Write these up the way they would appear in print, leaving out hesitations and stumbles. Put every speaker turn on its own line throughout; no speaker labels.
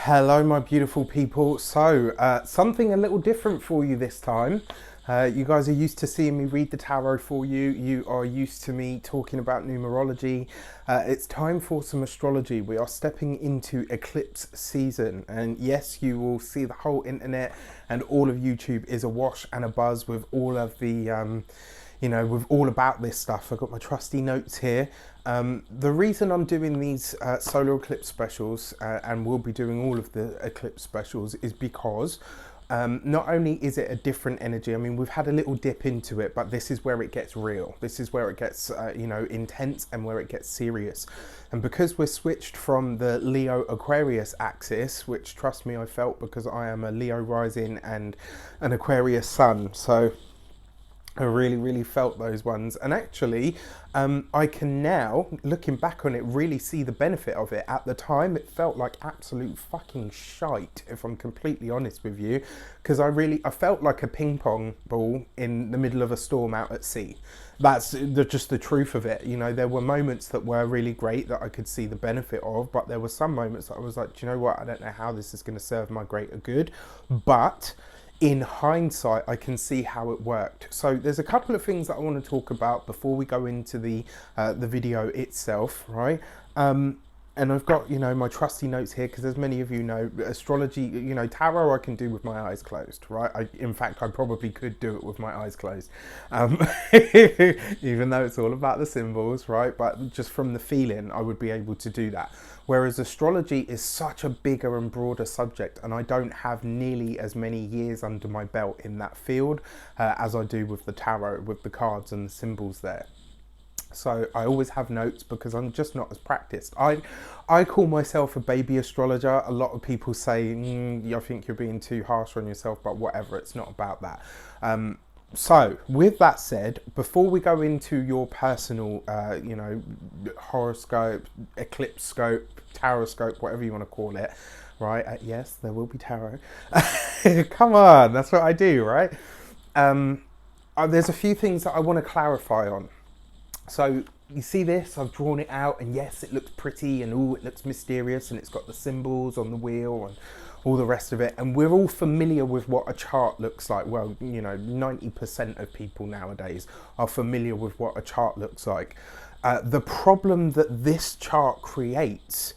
Hello my beautiful people. So something a little different for you this time. You guys are used to seeing me read the tarot for you. You are used to me talking about numerology. It's time for some astrology. We are stepping into eclipse season, and yes, you will see the whole internet and all of YouTube is awash and abuzz with all of the with all about this stuff. I've got my trusty notes here. The reason I'm doing these solar eclipse specials, and we'll be doing all of the eclipse specials, is because not only is it a different energy, I mean, we've had a little dip into it, but this is where it gets real. This is where it gets, intense, and where it gets serious. And because we're switched from the Leo Aquarius axis, which, trust me, I felt, because I am a Leo rising and an Aquarius sun. So I really felt those ones, and actually I can now, looking back on it, really see the benefit of it. At the time it felt like absolute fucking shite, if I'm completely honest with you, because I felt like a ping pong ball in the middle of a storm out at sea. That's just the truth of it. You know, there were moments that were really great that I could see the benefit of, but there were some moments that I was like, do you know what, I don't know how this is going to serve my greater good, but in hindsight, I can see how it worked. So there's a couple of things that I want to talk about before we go into the video itself, right? And I've got, my trusty notes here, because as many of you know, astrology, tarot I can do with my eyes closed, right? In fact, I probably could do it with my eyes closed, even though it's all about the symbols, right? But just from the feeling, I would be able to do that. Whereas astrology is such a bigger and broader subject, and I don't have nearly as many years under my belt in that field as I do with the tarot, with the cards and the symbols there. So I always have notes because I'm just not as practiced. I call myself a baby astrologer. A lot of people say, I think you're being too harsh on yourself, but whatever, it's not about that. So with that said, before we go into your personal, horoscope, eclipse scope, tarot scope, whatever you want to call it, right? Yes, there will be tarot. Come on, that's what I do, right? There's a few things that I want to clarify on. So you see this, I've drawn it out, and yes, it looks pretty, and it looks mysterious, and it's got the symbols on the wheel and all the rest of it, and we're all familiar with what a chart looks like. Well, 90% of people nowadays are familiar with what a chart looks like. The problem that this chart creates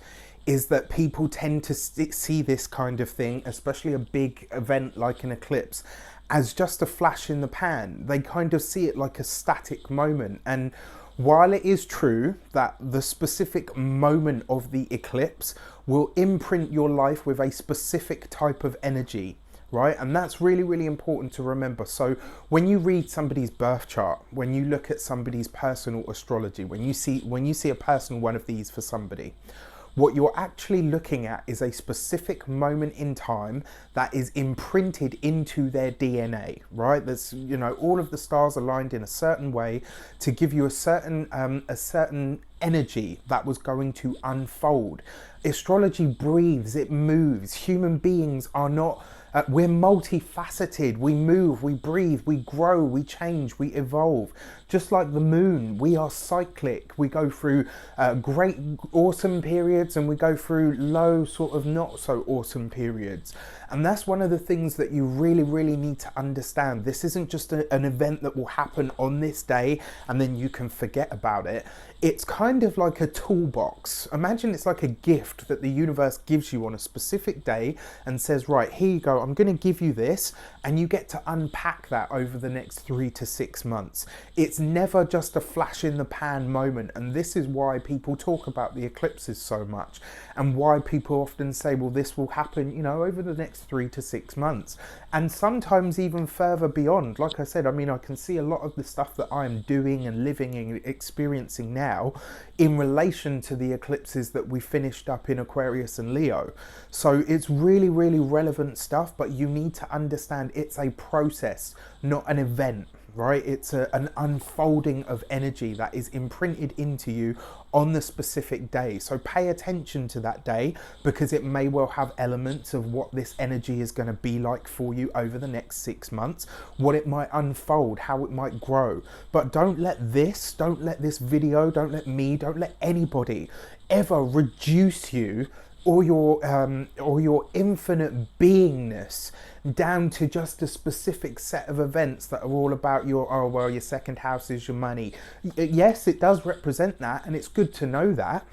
is that people tend to see this kind of thing, especially a big event like an eclipse, as just a flash in the pan. They kind of see it like a static moment. And while it is true that the specific moment of the eclipse will imprint your life with a specific type of energy, right? And that's really important to remember. So when you read somebody's birth chart, when you look at somebody's personal astrology, when you see a personal one of these for somebody, what you're actually looking at is a specific moment in time that is imprinted into their DNA, right? There's, all of the stars aligned in a certain way to give you a certain energy that was going to unfold. Astrology breathes, it moves. Human beings are not, we're multifaceted. We move, we breathe, we grow, we change, we evolve. Just like the moon, we are cyclic. We go through great, awesome periods, and we go through low, sort of not so awesome periods. And that's one of the things that you really need to understand. This isn't just an event that will happen on this day and then you can forget about it. It's kind of like a toolbox. Imagine it's like a gift that the universe gives you on a specific day and says, right, here you go, I'm going to give you this, and you get to unpack that over the next 3 to 6 months. It's never just a flash in the pan moment, and this is why people talk about the eclipses so much, and why people often say, well, this will happen, over the next 3 to 6 months, and sometimes even further beyond. Like I said, I can see a lot of the stuff that I'm doing and living and experiencing now in relation to the eclipses that we finished up in Aquarius and Leo. So it's really relevant stuff, but you need to understand it's a process, not an event, right? It's an unfolding of energy that is imprinted into you on the specific day. So pay attention to that day, because it may well have elements of what this energy is going to be like for you over the next 6 months, what it might unfold, how it might grow. But don't let this video, don't let me, don't let anybody ever reduce you or your infinite beingness down to just a specific set of events that are all about your, oh well, your second house is your money. Yes, it does represent that, and it's good to know that.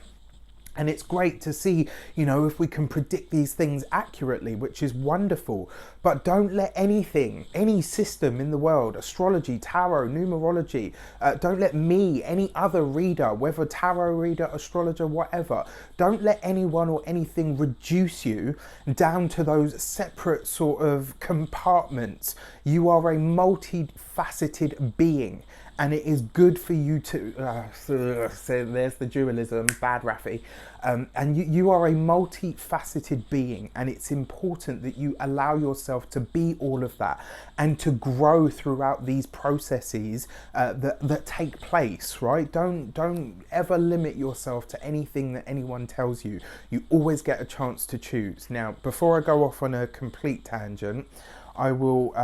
And it's great to see, if we can predict these things accurately, which is wonderful. But don't let anything, any system in the world, astrology, tarot, numerology, don't let me, any other reader, whether tarot reader, astrologer, whatever, don't let anyone or anything reduce you down to those separate sort of compartments. You are a multifaceted being. And it is good for you to, so there's the dualism, bad Rafi. And you are a multifaceted being, and it's important that you allow yourself to be all of that and to grow throughout these processes that take place, right? Don't ever limit yourself to anything that anyone tells you. You always get a chance to choose. Now, before I go off on a complete tangent, I will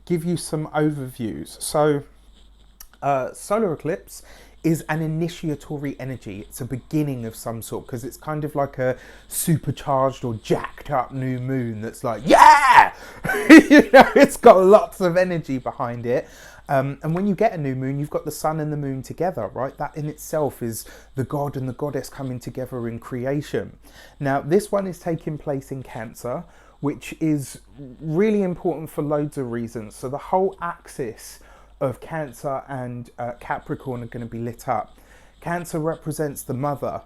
give you some overviews. So, solar eclipse is an initiatory energy. It's a beginning of some sort, because it's kind of like a supercharged or jacked up new moon that's like, yeah! It's got lots of energy behind it. And when you get a new moon, you've got the sun and the moon together, right? That in itself is the god and the goddess coming together in creation. Now, this one is taking place in Cancer, which is really important for loads of reasons. So the whole axis of Cancer and Capricorn are going to be lit up. Cancer represents the mother,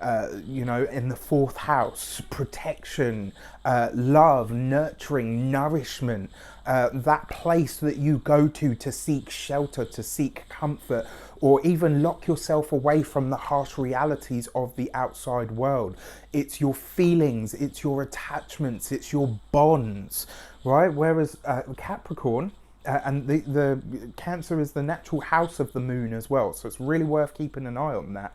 in the fourth house, protection, love, nurturing, nourishment, that place that you go to seek shelter, to seek comfort, or even lock yourself away from the harsh realities of the outside world. It's your feelings, it's your attachments, it's your bonds, right? Whereas Capricorn, and the Cancer is the natural house of the moon as well, so it's really worth keeping an eye on that.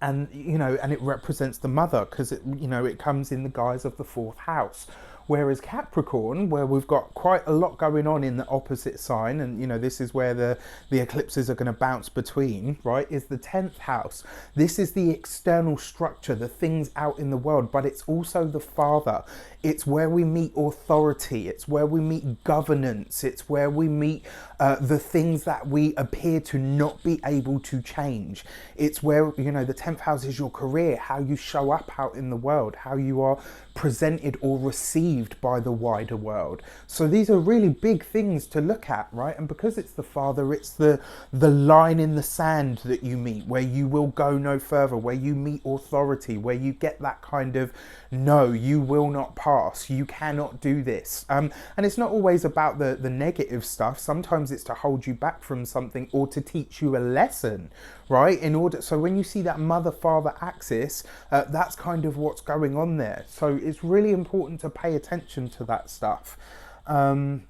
And it represents the mother, because it comes in the guise of the fourth house. Whereas Capricorn, where we've got quite a lot going on in the opposite sign, and this is where the eclipses are going to bounce between, right, is the 10th house. This is the external structure, the things out in the world, but it's also the father. It's where we meet authority, it's where we meet governance, it's where we meet the things that we appear to not be able to change. It's where, the 10th house is your career, how you show up out in the world, how you are presented or received by the wider world. So these are really big things to look at, right? And because it's the father, it's the line in the sand that you meet, where you will go no further, where you meet authority, where you get that kind of, no, you will not pass, you cannot do this. And it's not always about the negative stuff. Sometimes it's to hold you back from something or to teach you a lesson, right? So when you see that mother-father axis, that's kind of what's going on there. So it's really important to pay attention to that stuff. What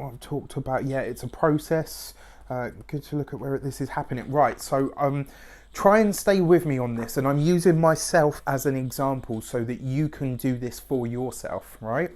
I've talked about, it's a process. Good to look at where this is happening. Right, so try and stay with me on this, and I'm using myself as an example so that you can do this for yourself, right?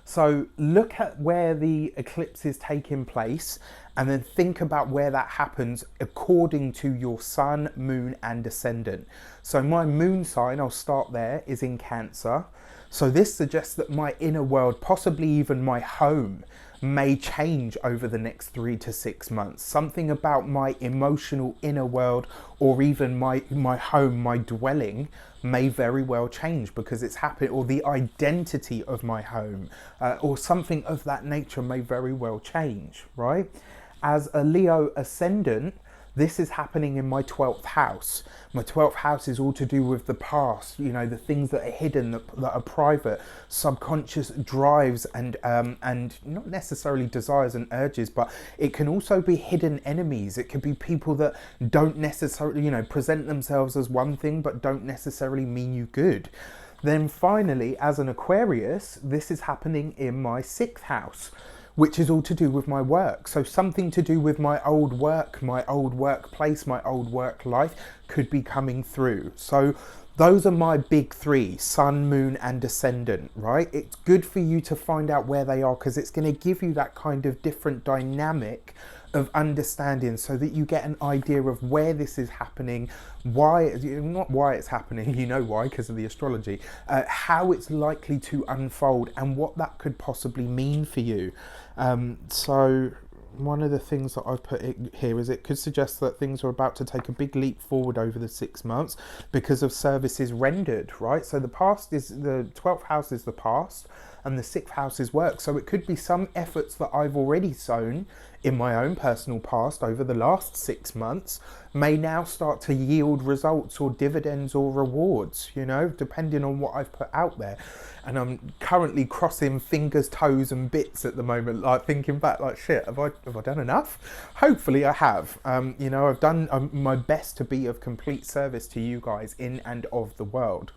So look at where the eclipse is taking place, and then think about where that happens according to your sun, moon, and ascendant. So my moon sign, I'll start there, is in Cancer. So this suggests that my inner world, possibly even my home, may change over the next 3 to 6 months. Something about my emotional inner world, or even my home, my dwelling, may very well change because it's happened, or the identity of my home, or something of that nature may very well change, right? As a Leo ascendant, this is happening in my 12th house. My 12th house is all to do with the past, the things that are hidden, that are private, subconscious drives and not necessarily desires and urges, but it can also be hidden enemies. It could be people that don't necessarily, present themselves as one thing, but don't necessarily mean you good. Then finally, as an Aquarius, this is happening in my 6th house, which is all to do with my work. So something to do with my old work, my old workplace, my old work life could be coming through. So those are my big three, sun, moon, and ascendant, right? It's good for you to find out where they are, because it's going to give you that kind of different dynamic of understanding, so that you get an idea of where this is happening, why, not why it's happening, you know why, because of the astrology, how it's likely to unfold, and what that could possibly mean for you. So one of the things that I've put here is it could suggest that things are about to take a big leap forward over the 6 months because of services rendered, right? So the 12th house is the past, and the 6th house is work. So it could be some efforts that I've already sown in my own personal past over the last 6 months may now start to yield results or dividends or rewards, you know, depending on what I've put out there. And I'm currently crossing fingers, toes and bits at the moment, like thinking back like, shit, have I done enough? Hopefully I have. You know, I've done my best to be of complete service to you guys in and of the world.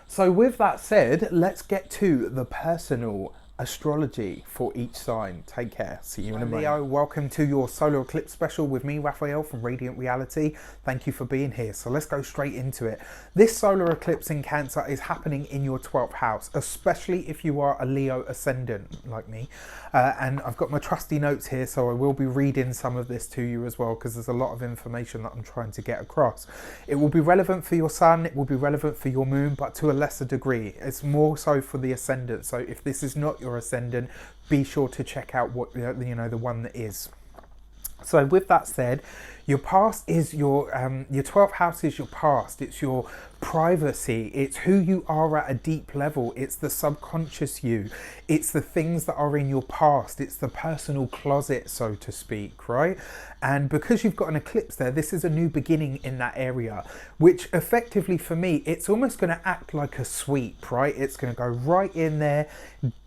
So with that said, let's get to the personal astrology for each sign. Take care. See you in a moment. Leo, welcome to your solar eclipse special with me, Raphael from Reydiant Reality. Thank you for being here. So let's go straight into it. This solar eclipse in Cancer is happening in your 12th house, especially if you are a Leo ascendant like me. And I've got my trusty notes here, so I will be reading some of this to you as well, because there's a lot of information that I'm trying to get across. It will be relevant for your sun, it will be relevant for your moon, but to a lesser degree. It's more so for the ascendant. So if this is not your ascendant, be sure to check out what, you know, the one that is. So with that said, your past is your 12th house is your past. It's your privacy. It's who you are at a deep level. It's the subconscious you. It's the things that are in your past. It's the personal closet, so to speak, right? And because you've got an eclipse there, this is a new beginning in that area, which effectively for me, it's almost going to act like a sweep, right? It's going to go right in there,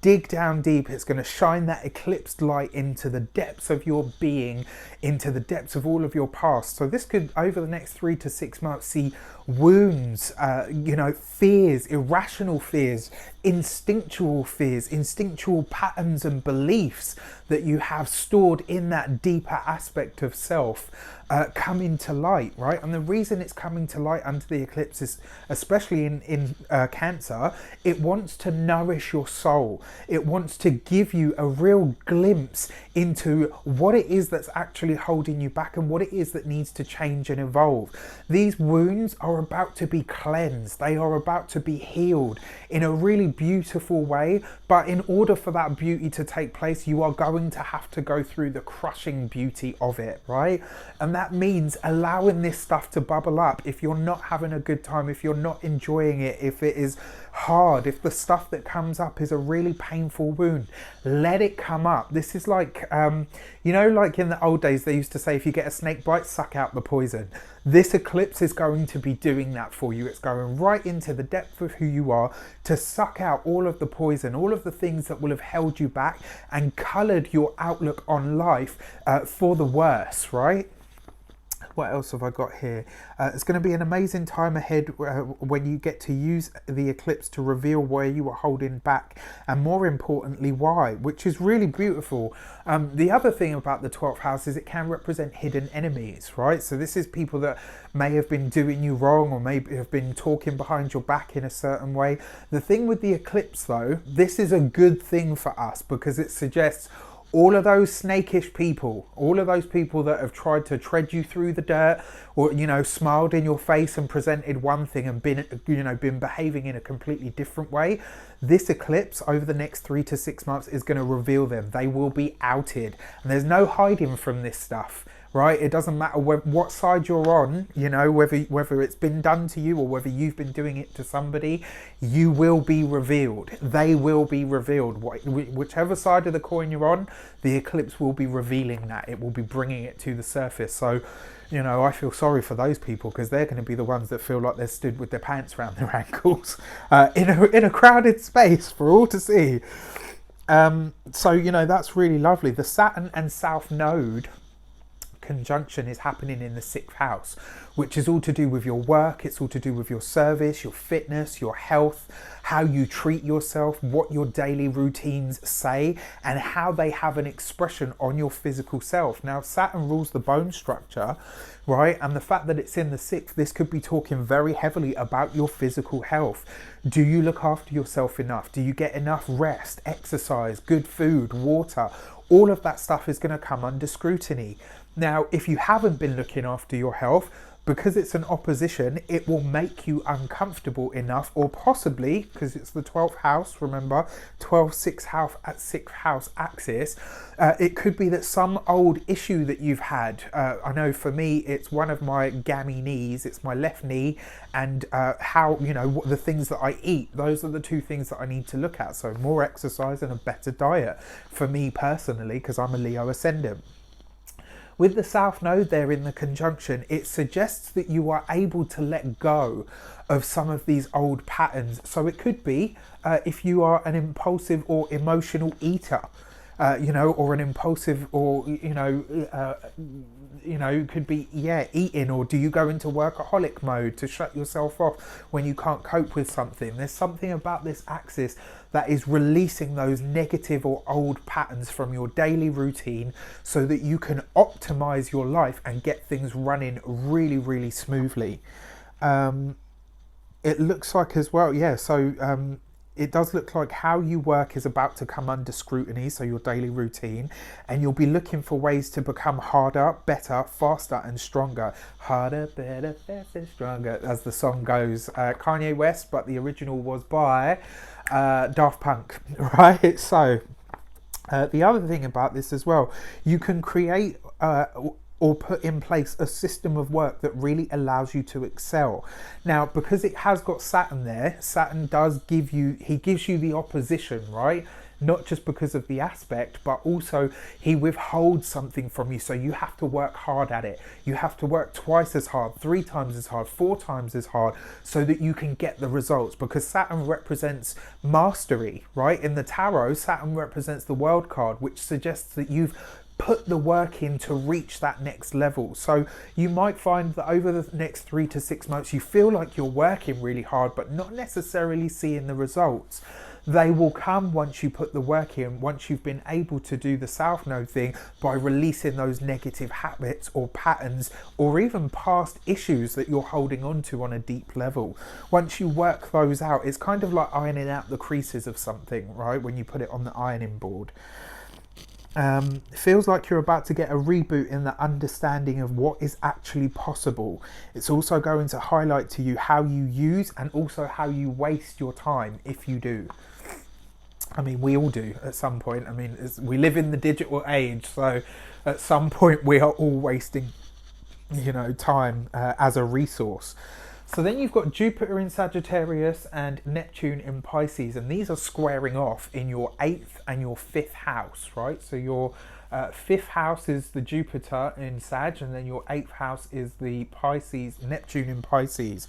dig down deep. It's going to shine that eclipsed light into the depths of your being, into the depths of all of your past. So this could, over the next 3 to 6 months, see wounds, you know, fears, irrational fears, instinctual patterns and beliefs that you have stored in that deeper aspect of self coming to light, right? And the reason it's coming to light under the eclipse is, especially in Cancer, it wants to nourish your soul. It wants to give you a real glimpse into what it is that's actually holding you back and what it is that needs to change and evolve. These wounds are about to be cleansed. They are about to be healed in a really beautiful way. But in order for that beauty to take place, you are going to have to go through the crushing beauty of it, right? And that means allowing this stuff to bubble up. If you're not having a good time, if you're not enjoying it, if it is hard, if the stuff that comes up is a really painful wound, let it come up. This is like, you know, like in the old days, they used to say, if you get a snake bite, suck out the poison. This eclipse is going to be doing that for you. It's going right into the depth of who you are to suck out all of the poison, all of the things that will have held you back and coloured your outlook on life for the worse, right? What else have I got here? It's going to be an amazing time ahead when you get to use the eclipse to reveal where you are holding back, and more importantly why, which is really beautiful. The other thing about the 12th house is it can represent hidden enemies, right? So this is people that may have been doing you wrong or maybe have been talking behind your back in a certain way. The thing with the eclipse though, this is a good thing for us because it suggests all of those snakish people, all of those people that have tried to tread you through the dirt, or, you know, smiled in your face and presented one thing and been behaving in a completely different way. This eclipse over the next 3 to 6 months is going to reveal them. They will be outed, and there's no hiding from this stuff, right? It doesn't matter what side you're on, you know, whether it's been done to you or whether you've been doing it to somebody, you will be revealed. They will be revealed. Whichever side of the coin you're on, the eclipse will be revealing that. It will be bringing it to the surface. So, you know, I feel sorry for those people because they're going to be the ones that feel like they're stood with their pants around their ankles in a crowded space for all to see. So, you know, that's really lovely. The Saturn and South Node conjunction is happening in the 6th house, which is all to do with your work, it's all to do with your service, your fitness, your health, how you treat yourself, what your daily routines say, and how they have an expression on your physical self. Now, Saturn rules the bone structure, right? And the fact that it's in the 6th, this could be talking very heavily about your physical health. Do you look after yourself enough? Do you get enough rest, exercise, good food, water? All of that stuff is going to come under scrutiny. Now, if you haven't been looking after your health, because it's an opposition, it will make you uncomfortable enough, or possibly, because it's the 12th house, remember, 12th, 6th house at 6th house axis, it could be that some old issue that you've had, I know for me, it's one of my gammy knees, it's my left knee, and how, you know, what the things that I eat, those are the two things that I need to look at. So more exercise and a better diet for me personally, because I'm a Leo ascendant. With the South Node there in the conjunction, it suggests that you are able to let go of some of these old patterns. So it could be if you are an impulsive or emotional eater, you know, or an impulsive, or it could be, eating, or do you go into workaholic mode to shut yourself off when you can't cope with something? There's something about this axis that is releasing those negative or old patterns from your daily routine so that you can optimize your life and get things running really, really smoothly. It looks like as well, it does look like how you work is about to come under scrutiny, so your daily routine, and you'll be looking for ways to become harder, better, faster and stronger. Harder, better, faster, stronger, as the song goes. Kanye West, but the original was by Daft Punk, right? So the other thing about this as well, you can create or put in place a system of work that really allows you to excel. Now, because it has got Saturn there, Saturn does give you, he gives you the opposition, right? Not just because of the aspect, but also he withholds something from you. So you have to work hard at it. You have to work twice as hard, 3 times as hard, 4 times as hard, so that you can get the results, because Saturn represents mastery, right? In the tarot, Saturn represents the world card, which suggests that you've put the work in to reach that next level. So you might find that over the next 3 to 6 months, you feel like you're working really hard, but not necessarily seeing the results. They will come once you put the work in, once you've been able to do the South Node thing by releasing those negative habits or patterns, or even past issues that you're holding on to on a deep level. Once you work those out, it's kind of like ironing out the creases of something, right? When you put it on the ironing board. It feels like you're about to get a reboot in the understanding of what is actually possible. It's also going to highlight to you how you use and also how you waste your time, if you do. I mean, we all do at some point. I mean, we live in the digital age, so at some point we are all wasting, you know, time as a resource. So then you've got Jupiter in Sagittarius and Neptune in Pisces, and these are squaring off in your 8th and your 5th house, right? So your 5th house is the Jupiter in Sag, and then your 8th house is the Pisces, Neptune in Pisces.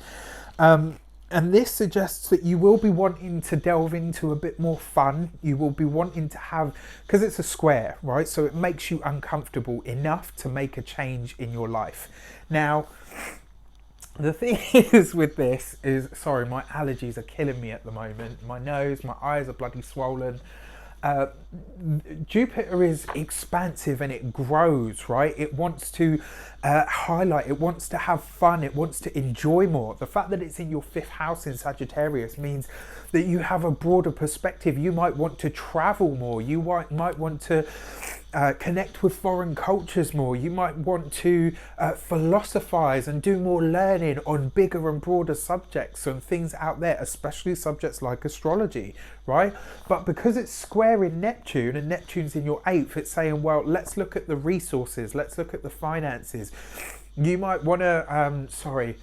And this suggests that you will be wanting to delve into a bit more fun. You will be wanting to have, because it's a square, right? So it makes you uncomfortable enough to make a change in your life. Now, the thing is with this is, sorry, my allergies are killing me at the moment. My nose, my eyes are bloody swollen. Jupiter is expansive and it grows, right? It wants to highlight, it wants to have fun, it wants to enjoy more. The fact that it's in your 5th house in Sagittarius means that you have a broader perspective. You might want to travel more. You might want to connect with foreign cultures more. You might want to philosophize and do more learning on bigger and broader subjects and things out there, especially subjects like astrology, right? But because it's square in Neptune and Neptune's in your 8th, it's saying, well, let's look at the resources, let's look at the finances. You might want to,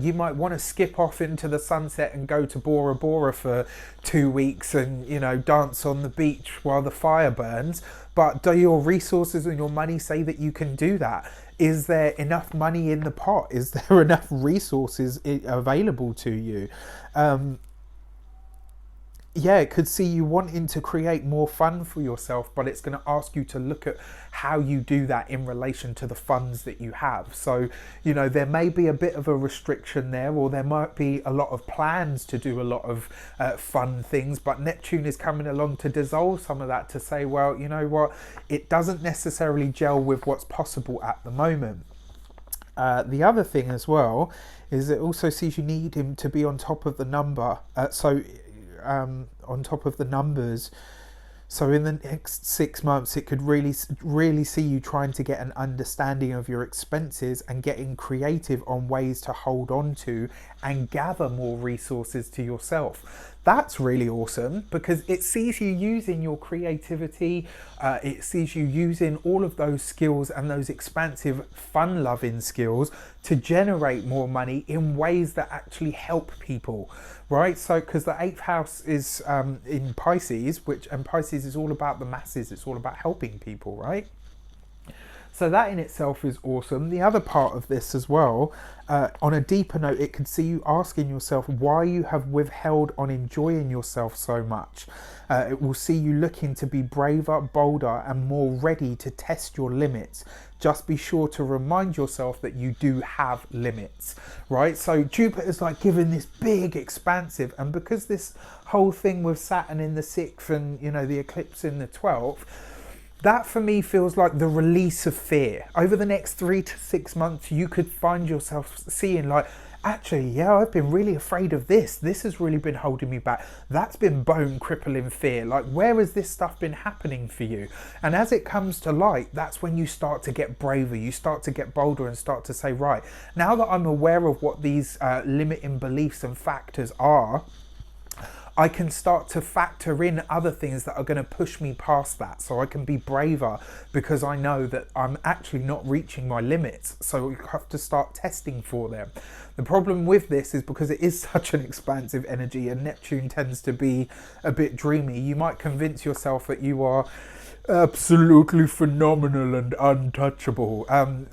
you might want to skip off into the sunset and go to Bora Bora for 2 weeks and, you know, dance on the beach while the fire burns. But do your resources and your money say that you can do that? Is there enough money in the pot? Is there enough resources available to you? yeah, it could see you wanting to create more fun for yourself, but it's going to ask you to look at how you do that in relation to the funds that you have. So, you know, there may be a bit of a restriction there, or there might be a lot of plans to do a lot of fun things, but Neptune is coming along to dissolve some of that, to say, well, you know what, it doesn't necessarily gel with what's possible at the moment. The other thing as well is it also sees you need him to be on top of the number. On top of the numbers. So in the next 6 months, it could really see you trying to get an understanding of your expenses and getting creative on ways to hold on to and gather more resources to yourself. That's really awesome, because it sees you using your creativity. It sees you using all of those skills and those expansive, fun-loving skills to generate more money in ways that actually help people, right? So, because the 8th house is in Pisces, and Pisces is all about the masses. It's all about helping people, right? So that in itself is awesome. The other part of this as well, on a deeper note, it could see you asking yourself why you have withheld on enjoying yourself so much. It will see you looking to be braver, bolder, and more ready to test your limits. Just be sure to remind yourself that you do have limits, right? So Jupiter's like giving this big, expansive, and because this whole thing with Saturn in the 6th and, you know, the eclipse in the 12th, that for me feels like the release of fear. Over the next 3 to 6 months, you could find yourself seeing like, actually, yeah, I've been really afraid of this. This has really been holding me back. That's been bone crippling fear. Like, where has this stuff been happening for you? And as it comes to light, that's when you start to get braver. You start to get bolder and start to say, right, now that I'm aware of what these limiting beliefs and factors are, I can start to factor in other things that are going to push me past that, so I can be braver because I know that I'm actually not reaching my limits. So you have to start testing for them. The problem with this is because it is such an expansive energy and Neptune tends to be a bit dreamy, you might convince yourself that you are absolutely phenomenal and untouchable,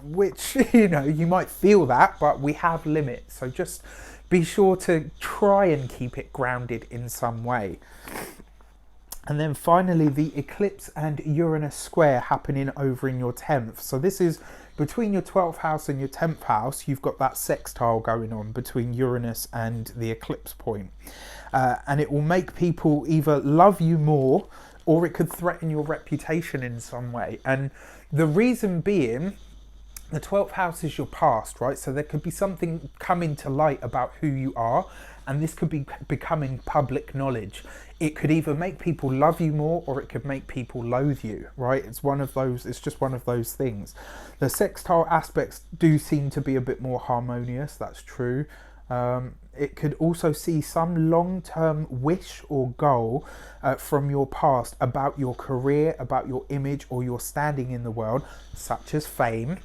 which, you know, you might feel that, but we have limits. So just be sure to try and keep it grounded in some way. And then finally, the eclipse and Uranus square happening over in your 10th. So this is between your 12th house and your 10th house. You've got that sextile going on between Uranus and the eclipse point. And it will make people either love you more, or it could threaten your reputation in some way. And the reason being, the 12th house is your past, right? So there could be something coming to light about who you are, and this could be becoming public knowledge. It could either make people love you more, or it could make people loathe you, right? It's one of those, it's just one of those things. The sextile aspects do seem to be a bit more harmonious, that's true. It could also see some long-term wish or goal from your past about your career, about your image, or your standing in the world, such as fame.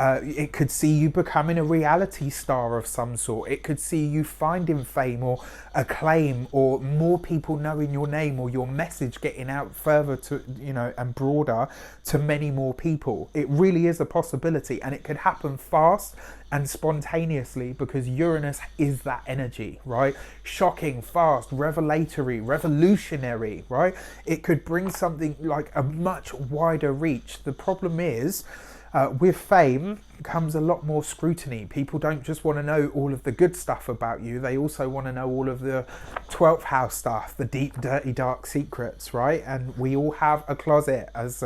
It could see you becoming a reality star of some sort. It could see you finding fame or acclaim, or more people knowing your name, or your message getting out further to, you know, and broader to many more people. It really is a possibility, and it could happen fast and spontaneously because Uranus is that energy, right? Shocking, fast, revelatory, revolutionary, right? It could bring something like a much wider reach. The problem is, with fame comes a lot more scrutiny. People don't just want to know all of the good stuff about you, they also want to know all of the 12th house stuff, the deep, dirty, dark secrets, right? And we all have a closet, as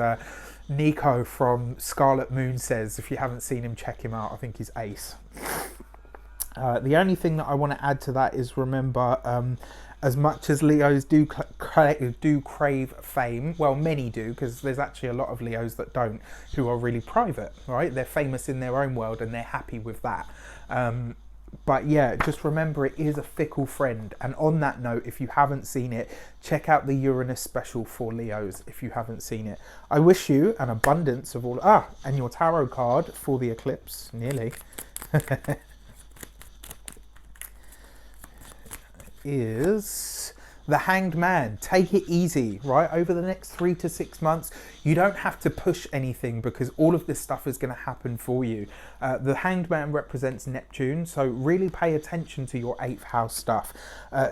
Nico from Scarlet Moon says. If you haven't seen him, check him out. I think he's ace. The only thing that I want to add to that is, remember, as much as Leos do crave fame, well, many do, because there's actually a lot of Leos that don't, who are really private, right? They're famous in their own world and they're happy with that. But yeah, just remember, it is a fickle friend. And on that note, if you haven't seen it, check out the Uranus special for Leos if you haven't seen it. I wish you an abundance of all... and your tarot card for the eclipse, nearly. is The Hanged Man, take it easy, right? Over the next 3 to 6 months, you don't have to push anything because all of this stuff is going to happen for you. The Hanged Man represents Neptune, so really pay attention to your 8th house stuff.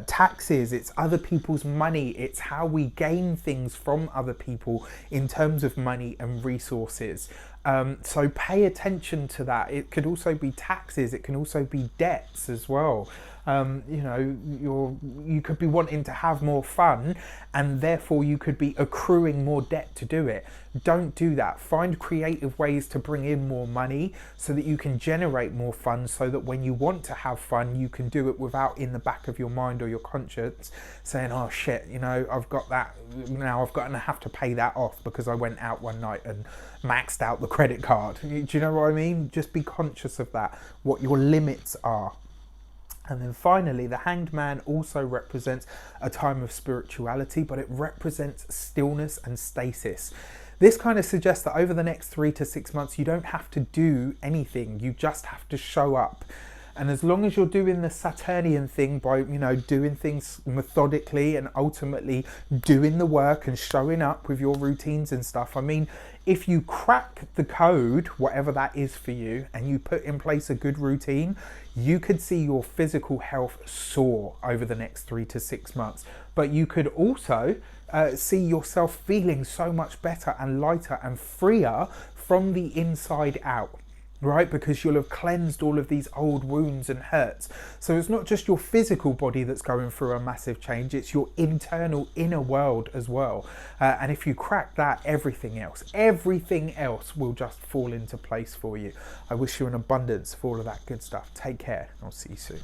Taxes, it's other people's money. It's how we gain things from other people in terms of money and resources. So pay attention to that. It could also be taxes. It can also be debts as well. You know, you could be wanting to have more fun and therefore you could be accruing more debt to do it. Don't do that. Find creative ways to bring in more money so that you can generate more funds, so that when you want to have fun, you can do it without in the back of your mind or your conscience saying, oh shit, you know, I've got that now, I've got to have to pay that off because I went out one night and maxed out the credit card. Do you know what I mean? Just be conscious of that, what your limits are. And then finally, the Hanged Man also represents a time of spirituality, but it represents stillness and stasis. This kind of suggests that over the next 3 to 6 months, you don't have to do anything. You just have to show up. And as long as you're doing the Saturnian thing by, you know, doing things methodically and ultimately doing the work and showing up with your routines and stuff, I mean, if you crack the code, whatever that is for you, and you put in place a good routine, you could see your physical health soar over the next 3 to 6 months. But you could also see yourself feeling so much better and lighter and freer from the inside out. Right, because you'll have cleansed all of these old wounds and hurts. So it's not just your physical body that's going through a massive change, it's your internal inner world as well. And if you crack that, everything else will just fall into place for you. I wish you an abundance of all of that good stuff. Take care. I'll see you soon.